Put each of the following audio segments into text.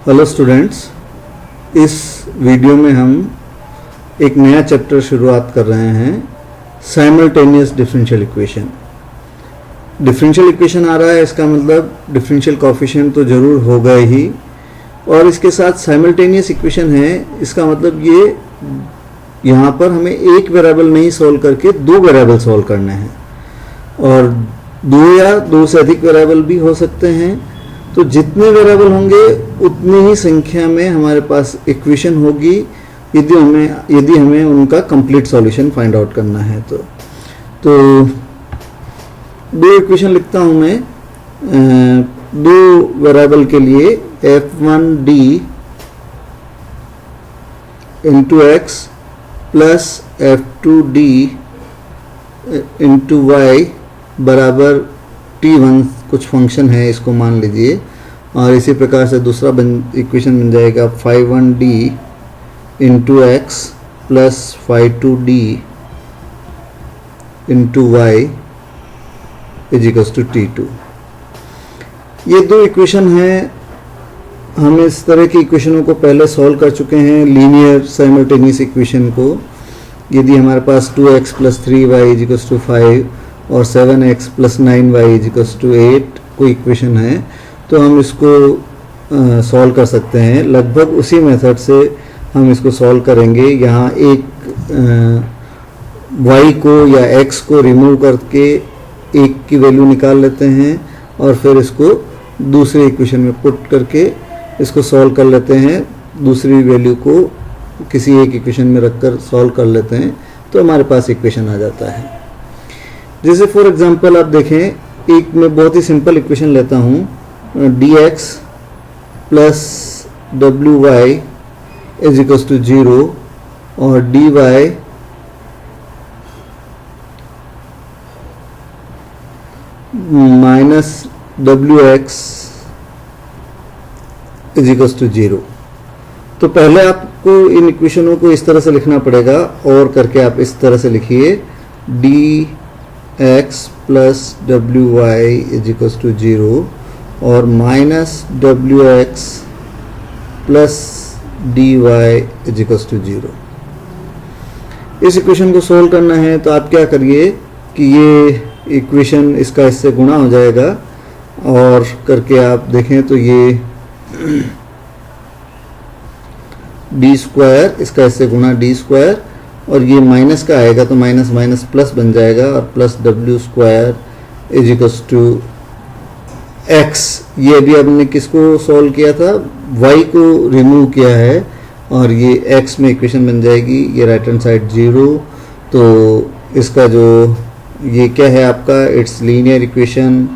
Hello students, इस video में हम एक नया चैप्टर शुरुआत कर रहे हैं, simultaneous differential equation. Differential equation आ रहा है, इसका मतलब डिफरेंशियल कोएफिशिएंट तो ज़रूर होगा ही, और इसके साथ साइमल्टेनियस इक्वेशन है। इसका मतलब ये यहाँ पर हमें एक वेरिएबल नहीं सॉल्व करके दो वेरिएबल सॉल्व करने हैं, और दो या दो से अधिक वेरिएबल भी हो सकते हैं। तो जितने वेरिएबल होंगे उतनी ही संख्या में हमारे पास इक्वेशन होगी, यदि हमें उनका कंप्लीट सॉल्यूशन फाइंड आउट करना है। तो दो इक्वेशन लिखता हूं मैं दो वेरिएबल के लिए, f1d into x plus f2d into y बराबर t1 कुछ फंक्शन है, इसको मान लीजिए। और इसी प्रकार से दूसरा इक्वेशन बन जाएगा 5(1d) into x plus 5(2d) into y is equals to t2। ये दो इक्वेशन हैं। हम इस तरह की इक्वेशनों को पहले सॉल्व कर चुके हैं, लीनियर साइमल्टेनियस इक्वेशन को। यदि हमारे पास 2x plus 3y is equals to 5 और 7x plus 9y is equals to 8 कोई इक्वेशन है, तो हम इसको सॉल्व कर सकते हैं। लगभग उसी मेथड से हम इसको सॉल्व करेंगे। यहाँ एक y को या x को रिमूव करके एक की वैल्यू निकाल लेते हैं, और फिर इसको दूसरे इक्वेशन में पुट करके इसको सॉल्व कर लेते हैं। दूसरी वैल्यू को किसी एक इक्वेशन में रखकर सॉल्व कर लेते हैं, तो हमारे पास इक्वेशन आ जाता है। जैसे फॉर एग्जांपल आप देखें, एक मैं बहुत ही सिंपल इक्वेशन लेता हूँ, dx plus wy is equals to 0 और dy minus wx is equals to 0। तो पहले आपको इन इक्वेशनों को इस तरह से लिखना पड़ेगा, और करके आप इस तरह से लिखिए, dx plus wy is equals to 0 और minus wx plus dy is equals to 0। इस इक्वेशन को सोल्व करना है, तो आप क्या करिए कि ये इक्वेशन इसका इससे गुणा हो जाएगा, और करके आप देखें तो ये डी स्क्वायर, इसका इससे गुणा डी स्क्वायर, और ये माइनस का आएगा तो माइनस माइनस प्लस बन जाएगा, और प्लस डब्ल्यू square is equals to x. ये अभी हमने किसको सॉल्व किया था, y को रिमूव किया है, और ये x में इक्वेशन बन जाएगी। ये राइट हैंड साइड 0, तो इसका जो ये क्या है आपका, it's linear equation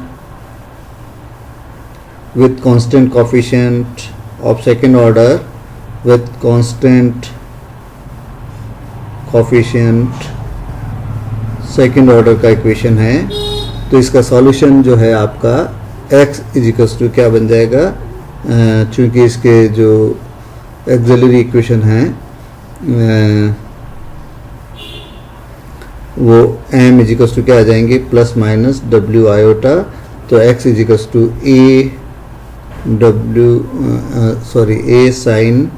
with constant coefficient of second order with constant coefficient second order का इक्वेशन है। तो इसका सॉल्यूशन जो है आपका x इज इक्वल्स टू क्या बन जाएगा, चूँकि इसके जो एक्सिलरी इक्वेशन है वो m इज इक्वल्स टू क्या आ जाएंगे, प्लस माइनस w आयोटा। तो x is equals to a sine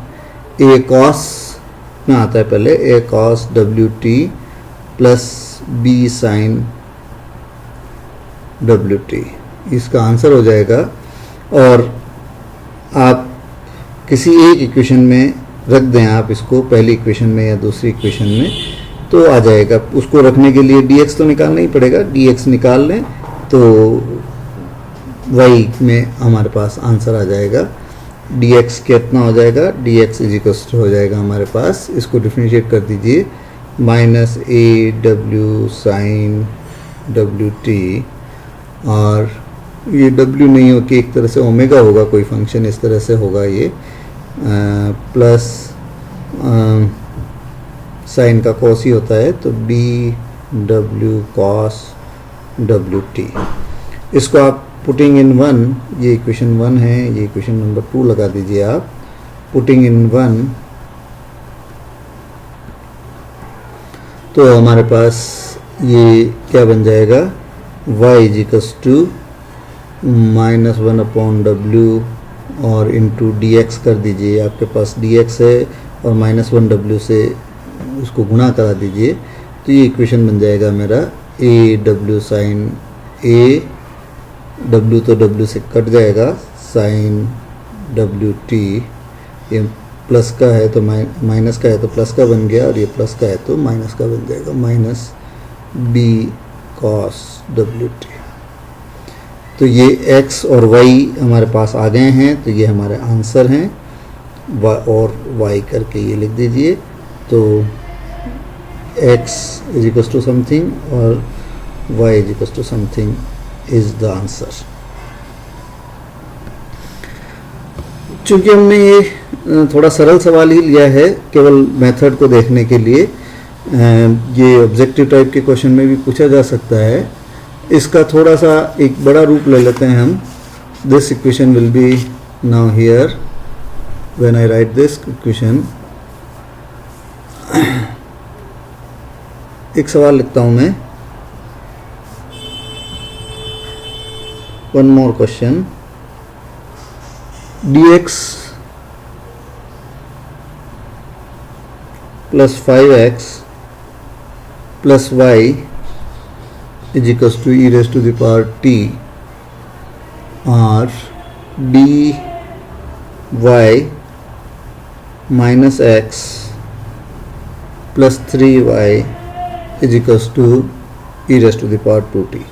a cos में आता है पहले, a cos wt plus b sine wt, इसका आंसर हो जाएगा। और आप किसी एक इक्वेशन में रख दें, आप इसको पहली इक्वेशन में या दूसरी इक्वेशन में, तो आ जाएगा। उसको रखने के लिए dx तो निकालना ही पड़ेगा, dx निकाल लें तो y में हमारे पास आंसर आ जाएगा। dx कितना हो जाएगा, dx इज इक्वल्स टू हो जाएगा हमारे पास, इसको डिफरेंशिएट कर दीजिए, माइनस ए डब्ल्यू साइन डब्ल्यू टी, और ये w नहीं हो कि एक तरह से ओमेगा होगा, कोई फंक्शन इस तरह से होगा ये, प्लस साइन का कॉस ही होता है, तो डी डब्ल्यू कॉस डब्ल्यू टी। इसको आप पुटिंग इन 1, ये इक्वेशन 1 है, ये इक्वेशन नंबर 2 लगा दीजिए आप। पुटिंग इन 1, तो हमारे पास ये क्या बन जाएगा, y is equals to -1/w और इंटू डी एक्स कर दीजिए, आपके पास डी एक्स है और -1w से उसको गुणा करा दीजिए, तो ये इक्वेशन बन जाएगा मेरा ए डब्ल्यू साइन ए, डब्ल्यू तो डब्ल्यू से कट जाएगा, साइन डब्ल्यू टी, ये प्लस का है तो माइनस का है तो प्लस का बन गया, और ये प्लस का है तो माइनस का बन जाएगा, माइनस बी कॉस डब्ल्यू टी। तो ये x और y हमारे पास आ गए हैं, तो ये हमारे आंसर हैं, और y करके ये लिख दीजिए। तो x is equal to something और y is equal to something is the answer. चूंकि हमने ये थोड़ा सरल सवाल ही लिया है केवल मेथड को देखने के लिए, ये ऑब्जेक्टिव टाइप के क्वेश्चन में भी पूछा जा सकता है, इसका थोड़ा सा एक बड़ा रूप ले लेते हैं हम। This equation will be now here when I right this equation. एक सवाल लिखता हूं मैं, one more question, dx plus 5x plus y is equals to e raised to the power t, or dy minus x plus 3y is equals to e raised to the power 2t।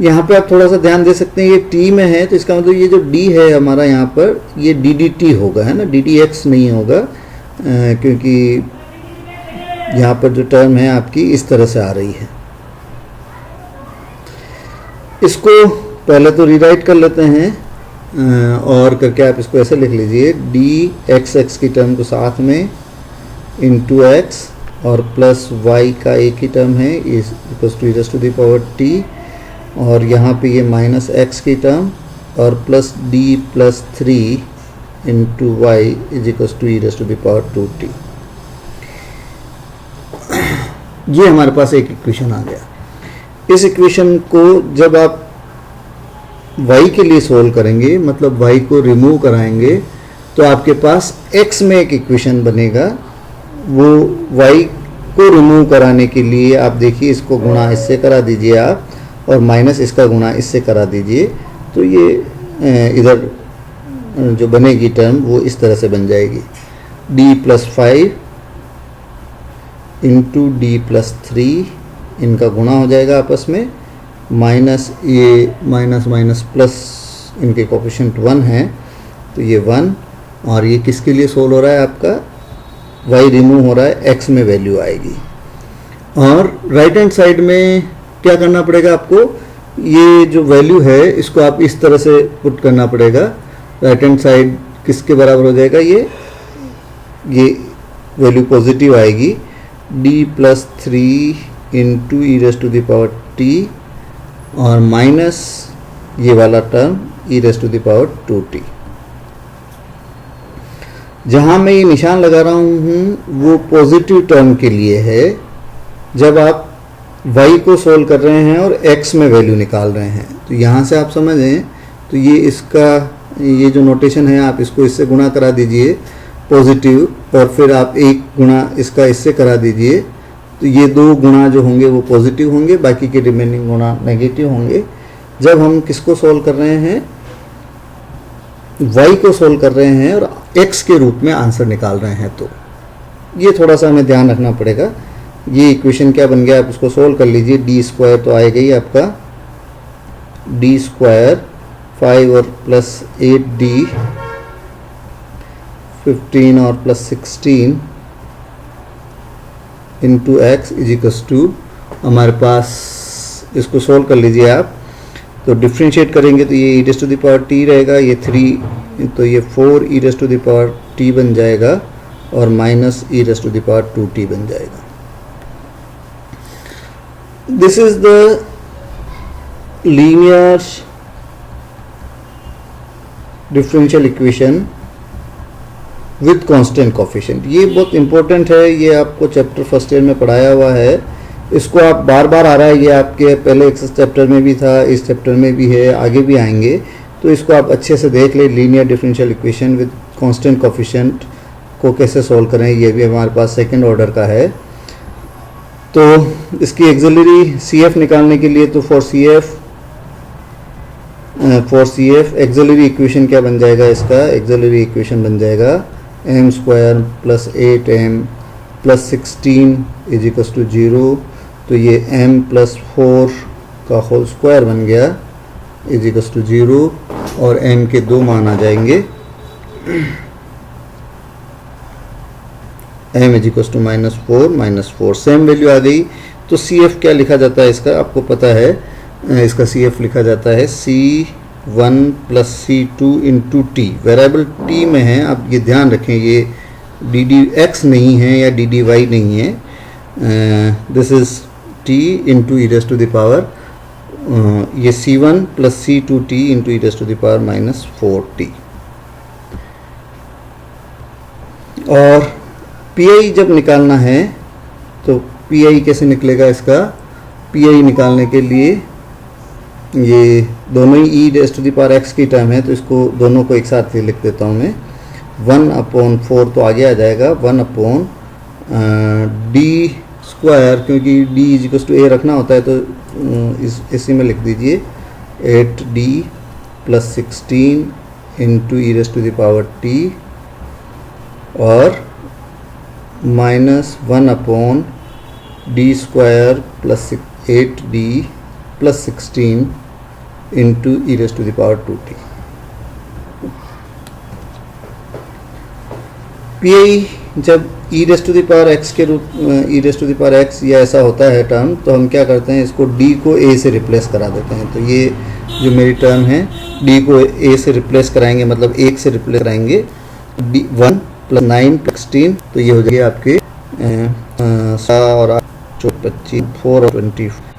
यहाँ पे आप थोड़ा सा ध्यान दे सकते हैं, ये t में है तो इसका मतलब ये जो d है हमारा यहाँ पर, ये dt होगा, है ना, ddx नहीं होगा, क्योंकि यहाँ पर जो टर्म है आपकी इस तरह से आ रही है। इसको पहले तो रीराइट कर लेते हैं, और करके आप इसको ऐसे लिख लीजिए, dx की टर्म को साथ में इंटू x और प्लस y का एक ही टर्म है, is equals to e to the power t, और यहाँ पे ये माइनस x की टर्म और plus d plus 3 into y is equals to e to the power 2t। ये हमारे पास एक इक्वेशन आ गया। इस इक्वेशन को जब आप y के लिए सोल्व करेंगे, मतलब y को रिमूव कराएंगे, तो आपके पास x में एक इक्वेशन बनेगा। वो y को रिमूव कराने के लिए आप देखिए, इसको गुणा इससे करा दीजिए आप, और माइनस इसका गुणा इससे करा दीजिए, तो ये इधर जो बनेगी टर्म वो इस तरह से बन जाएगी, d plus 5 into D plus 3, इनका गुणा हो जाएगा आपस में, माइनस ये माइनस माइनस प्लस, इनके कोफिशिएंट 1 है तो ये 1, और ये किसके लिए सोल्व हो रहा है, आपका y रिमूव हो रहा है, x में वैल्यू आएगी। और राइट हैंड साइड में क्या करना पड़ेगा आपको, ये जो वैल्यू है इसको आप इस तरह से पुट करना पड़ेगा। राइट हैंड साइड किसके बराबर हो जाएगा, ये वैल्यू पॉजिटिव आएगी, d plus 3 into e raise to the power t, और माइनस ये वाला term e raise to the power 2t। जहाँ मैं ये निशान लगा रहा हूँ वो पॉजिटिव टर्म के लिए है, जब आप y को सोल्व कर रहे हैं और x में वैल्यू निकाल रहे हैं। तो यहाँ से आप समझें, तो ये इसका ये जो नोटेशन है आप इसको इससे गुणा करा दीजिए पॉजिटिव, और फिर आप एक गुणा इसका इससे करा दीजिए, तो ये दो गुणा जो होंगे वो पॉजिटिव होंगे, बाकी के रिमेनिंग गुणा नेगेटिव होंगे। जब हम किसको सोल्व कर रहे हैं, y को सोल्व कर रहे हैं और x के रूप में आंसर निकाल रहे हैं, तो ये थोड़ा सा हमें ध्यान रखना पड़ेगा। ये इक्वेशन क्या बन गया, आप इसको सोल्व कर लीजिए, डी स्क्वायर तो आएगा ही आपका, डी स्क्वायर 5 और प्लस 8d 15 और plus 16 into x is equals to, हमारे पास इसको सोल्व कर लीजिए आप, तो डिफ्रेंशिएट करेंगे तो ये e raise to the power t रहेगा, ये 3 तो ये 4 e raise to the power t बन जाएगा, और minus e raise to the power 2t बन जाएगा। This is the linear differential equation with constant coefficient. ये बहुत इंपॉर्टेंट है, ये आपको चैप्टर फर्स्ट ईयर में पढ़ाया हुआ है, इसको आप बार बार आ रहा है, ये आपके पहले एक चैप्टर में भी था, इस चैप्टर में भी है, आगे भी आएंगे। तो इसको आप अच्छे से देख लें, linear differential equation with constant coefficient को कैसे सॉल्व करें, ये भी हमारे पास सेकंड ऑर्डर का है। तो इसकी एक्सिलरी CF निकालने के लिए तो फॉर CF एक्सिलरी इक्वेशन क्या बन जाएगा, इसका एक्सिलरी इक्वेशन बन जाएगा m square plus 8m plus 16 is equals to 0। तो ये m प्लस 4 का होल स्क्वायर बन गया इज इक्वल्स टू 0 और m के 2 मान आ जाएंगे, m is equals to -4 same value आ गई। तो CF क्या लिखा जाता है इसका, आपको पता है, इसका CF लिखा जाता है C1 plus C2 into T. Variable t में है, आप ये ध्यान रखें, ये ddx नहीं है या ddy नहीं है, this is t into e raise to the power, ये C1 plus C2t into e raise to the power -4t। और PI जब निकालना है तो PI कैसे निकलेगा, इसका PI निकालने के लिए ये दोनों ही e raise to the power x की टर्म है, तो इसको दोनों को एक साथ ही लिख देता हूँ मैं। 1/4 तो आगे आ जाएगा, 1/d स्क्वायर, क्योंकि d is equal to a रखना होता है तो इसी में लिख दीजिए 8d plus 16 into e raise to the power t और -1/d square plus 8d plus 16 into e raise to the power 2t। PI जब e raise to the power x के रूप e raise to the power x या ऐसा होता है term, तो हम क्या करते हैं, इसको d को a से रिप्लेस करा देते हैं। तो ये जो मेरी टर्म है d को a से रिप्लेस कराएंगे, मतलब 1 से रिप्लेस कराएंगे, d 1 प्लस 9 प्लस 16, तो ये हो जाएगा आपके 7 और 8 25 4 और 24।